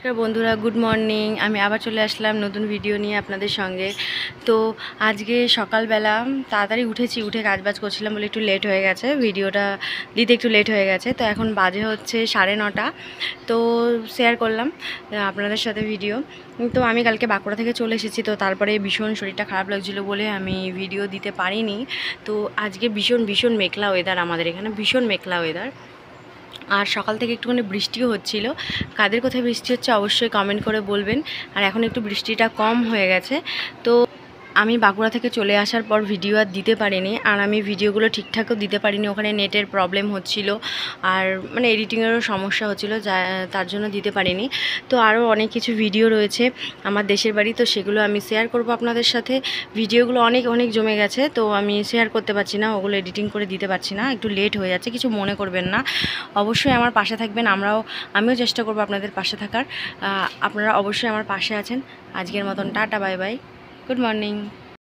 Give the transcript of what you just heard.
নমস্কার বন্ধুরা, good morning. আমি আবার চলে আসলাম নতুন ভিডিও নিয়ে আপনাদের সঙ্গে। তো আজকে সকালবেলা তাড়াতাড়ি উঠে কাজবাজ করছিলাম বলে একটু লেট হয়ে গেছে, ভিডিওটা দিতে একটু লেট হয়ে গেছে। তো এখন বাজে হচ্ছে 9:30। তো শেয়ার করলাম আপনাদের সাথে ভিডিও। তো আমি কালকে বাঁকুড়া থেকে চলে এসেছি, তো তারপরে ভীষণ শরীরটা খারাপ লাগছিলো বলে আমি ভিডিও দিতে পারিনি। তো আজকে ভীষণ ভীষণ মেঘলা ওয়েদার, আমাদের এখানে ভীষণ মেঘলা ওয়েদার। আর সকাল থেকে একটুখানি বৃষ্টিও হচ্ছিল। কাদের কোথায় বৃষ্টি হচ্ছে অবশ্যই কমেন্ট করে বলবেন। আর এখন একটু বৃষ্টিটা কম হয়ে গেছে। তো আমি বাঁকুড়া থেকে চলে আসার পর ভিডিও আর দিতে পারিনি, আর আমি ভিডিওগুলো ঠিকঠাকও দিতে পারিনি, ওখানে নেটের প্রবলেম হচ্ছিল আর মানে এডিটিংয়েরও সমস্যা হচ্ছিলো, তার জন্য দিতে পারিনি। তো আরও অনেক কিছু ভিডিও রয়েছে আমার দেশের বাড়ি, তো সেগুলো আমি শেয়ার করব আপনাদের সাথে। ভিডিওগুলো অনেক অনেক জমে গেছে, তো আমি শেয়ার করতে পারছি না, ওগুলো এডিটিং করে দিতে পারছি না, একটু লেট হয়ে যাচ্ছে, কিছু মনে করবেন না। অবশ্যই আমার পাশে থাকবেন, আমিও চেষ্টা করব আপনাদের পাশে থাকার। আপনারা অবশ্যই আমার পাশে আছেন। আজকের মতন tata, bye bye, good morning.